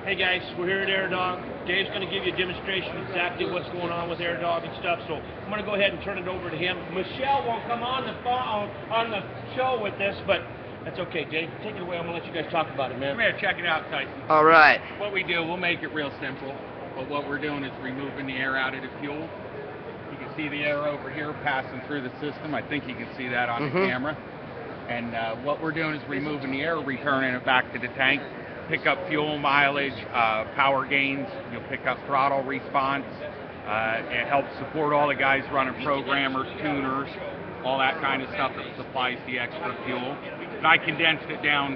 Hey guys, we're here at AirDog. Dave's going to give you a demonstration of exactly what's going on with AirDog and stuff, so I'm going to go ahead and turn it over to him. Michelle won't come on the show with this, but that's okay. Dave, take it away. I'm going to let you guys talk about it, man. Come here, check it out, Tyson. All right. What we do, we'll make it real simple, but what we're doing is removing the air out of the fuel. You can see the air over here passing through the system. I think you can see that on the camera. And what we're doing is removing the air, returning it back to the tank. Pick up fuel mileage, power gains. You'll pick up throttle response. It helps support all the guys running programmers, tuners, all that kind of stuff that supplies the extra fuel. And I condensed it down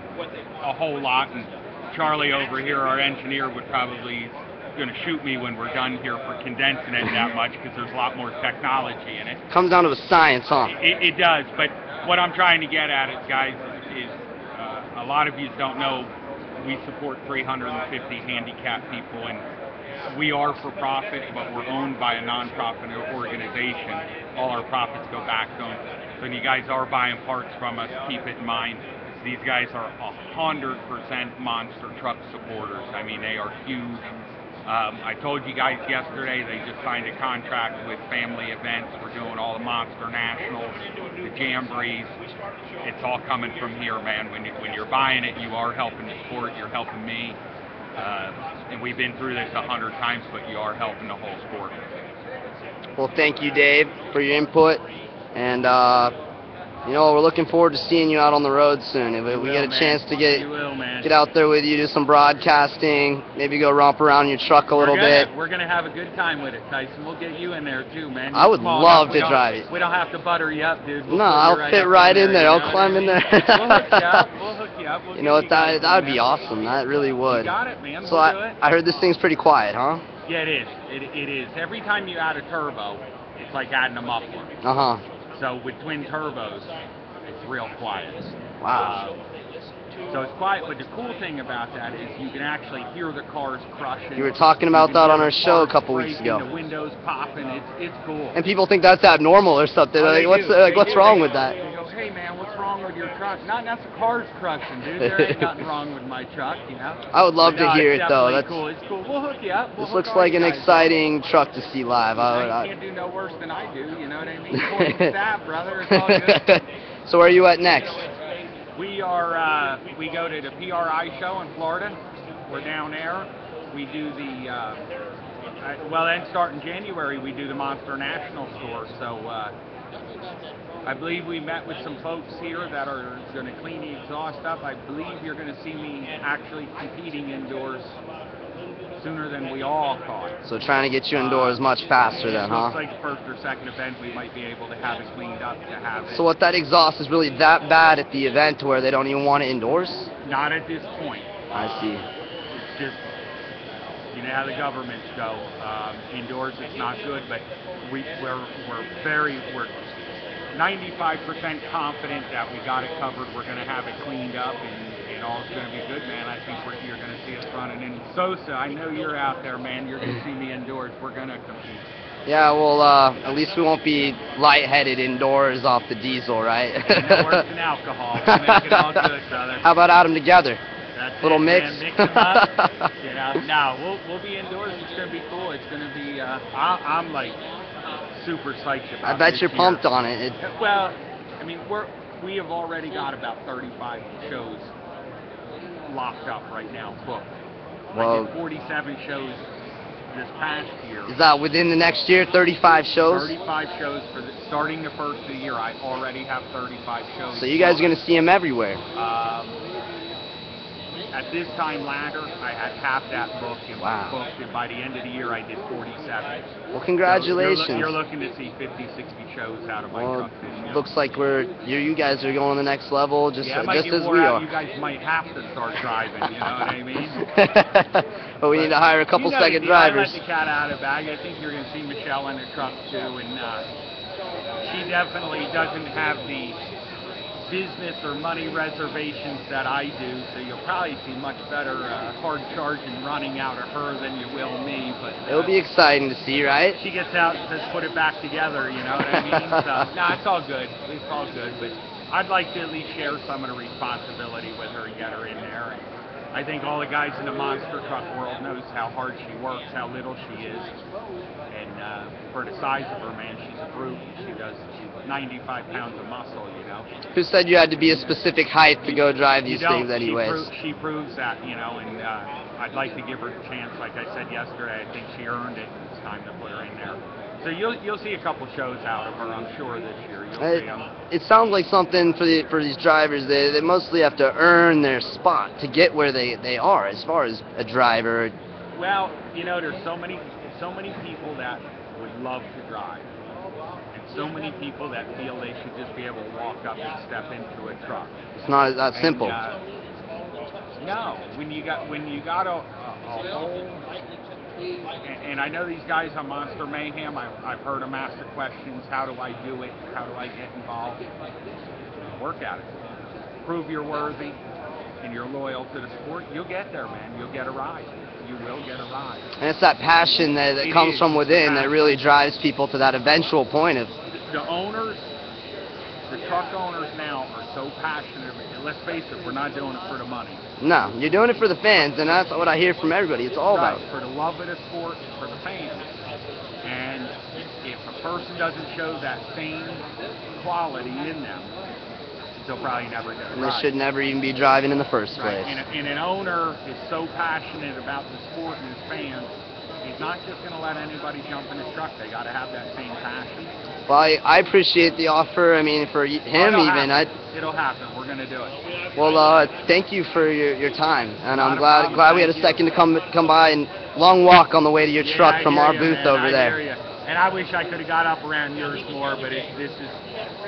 a whole lot, and Charlie over here, our engineer, would probably going to shoot me when we're done here for condensing it that much, because there's a lot more technology in it. Comes down to the science, huh? It does, but what I'm trying to get at it, guys, is a lot of you don't know we support 350 handicapped people, and we are for profit, but we're owned by a non-profit organization. All our profits go back to them. So when you guys are buying parts from us, keep it in mind. These guys are 100% monster truck supporters. I mean, they are huge. I told you guys yesterday they just signed a contract with Family Events. We're doing all the Monster Nationals, the Jamborees. It's all coming from here, man. When you're buying it, you are helping the sport. You're helping me. And we've been through this 100 times, but you are helping the whole sport. Well, thank you, Dave, for your input. And, you know, we're looking forward to seeing you out on the road soon. If we get a chance to get out there with you, do some broadcasting, maybe go romp around in your truck a little bit. We're going to have a good time with it, Tyson. We'll get you in there too, man. I would love to drive it. We don't have to butter you up, dude. No, I'll fit right in there. I'll climb in there. We'll hook you up. You know what, that would be awesome. That really would. You got it, man. So I heard this thing's pretty quiet, huh? Yeah, it is. It is. Every time you add a turbo, it's like adding a muffler. So with twin turbos, it's real quiet. Wow. So it's quiet, but the cool thing about that is you can actually hear the cars crushing. You were talking about that on our show a couple weeks ago. The windows popping, it's cool. And people think that's abnormal or something. Like, what's wrong with that? They go, hey man, what's wrong with your truck? That's the car's crushing, dude. There ain't nothing wrong with my truck, you know. I would love to hear it though. That's cool. It's cool. We'll hook you up. This looks like an exciting truck to see live. I can't do no worse than I do. You know what I mean? Point staff, brother. It's all good. So where are you at next? We are, we go to the PRI show in Florida. We're down there. We do the, well then starting January we do the Monster National Store. So I believe we met with some folks here that are going to clean the exhaust up. I believe you're going to see me actually competing indoors sooner than we all thought. So trying to get you indoors much faster then, huh? Looks like the first or second event we might be able to have it cleaned up to have it. So what, that exhaust is really that bad at the event where they don't even want it indoors? Not at this point. I see. It's just, you know how the governments go. Indoors it's not good, but we're 95% confident that we got it covered. We're going to have it cleaned up, and all's going to be good, man. I think you're going to see us running in. Sosa, I know you're out there, man. You're going to see me indoors. We're going to compete. Yeah, well, at least we won't be lightheaded indoors off the diesel, right? No worse than alcohol. We'll make it all good, brother. How about add them together? That's little it, mix. Man. Mix them up. You know, no, we'll be indoors. It's going to be cool. It's going to be. I'm like super psyched about. I bet you're pumped on it. Well, I mean, we have already got about 35 shows locked up right now, booked. Well, I did 47 shows this past year. Is that within the next year, 35 shows? 35 shows for starting the first of the year. I already have 35 shows. So you guys are going to see them everywhere. At this time last year, I had half that book and wow. booked, and by the end of the year, I did 47. Well, congratulations. So you're looking to see 50, 60 shows out of my truck this year. Looks like you guys are going to the next level, just as we are. You guys might have to start driving, you know what I mean? But we need to hire a couple second drivers. I let the cat out of the bag. I think you're going to see Michelle in the truck too, and she definitely doesn't have the business or money reservations that I do, so you'll probably see much better hard charging running out of her than you will me. But it'll be exciting to see, right? She gets out and says, "Put it back together," you know what I mean? So, no, it's all good. It's all good. But I'd like to at least share some of the responsibility with her and get her in there. And I think all the guys in the monster truck world knows how hard she works, how little she is, and for the size of her, man, she's a brute. She's 95 pounds of muscle, you know. Who said you had to be a specific height to go drive these things anyways? She proves that, you know, and I'd like to give her the chance. Like I said yesterday, I think she earned it. It's time to put her in there. So you'll see a couple shows out of her, I'm sure, this year. You'll see them. It sounds like something for these drivers. They mostly have to earn their spot to get where they are as far as a driver. Well, you know, there's so many people that would love to drive, and so many people that feel they should just be able to walk up and step into a truck. It's not that simple. No, when you got a whole, and I know these guys on Monster Mayhem, I've heard them ask the questions, how do I do it, how do I get involved? Work at it. Prove you're worthy and you're loyal to the sport, you'll get there, man. You'll get a ride. You will get a ride. And it's that passion that comes from within that really drives people to that eventual point of... The owners, the truck owners now are so passionate. Let's face it, we're not doing it for the money. No, you're doing it for the fans, and that's what I hear from everybody. It's all about for the love of the sport, for the fans. And if a person doesn't show that same quality in them, they'll probably never get it. They should never even be driving in the first place. And an owner is so passionate about the sport and his fans, he's not just going to let anybody jump in his truck. They got to have that same passion. Well, I appreciate the offer. I mean, for him even. It'll happen. We're going to do it. Well, thank you for your time, and I'm glad we had a second to come by, and long walk on the way to your truck from our booth over there. And I wish I could have got up around yours more, but this is,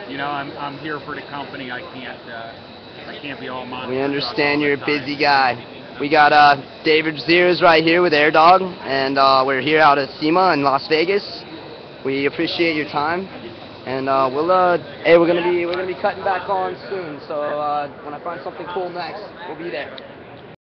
you know, I'm here for the company. I can't be all monster. We understand you're a busy guy. We got Dave Radzierez right here with Air Dog, and we're here out at SEMA in Las Vegas. We appreciate your time, and we're gonna be cutting back on soon. So when I find something cool next, we'll be there.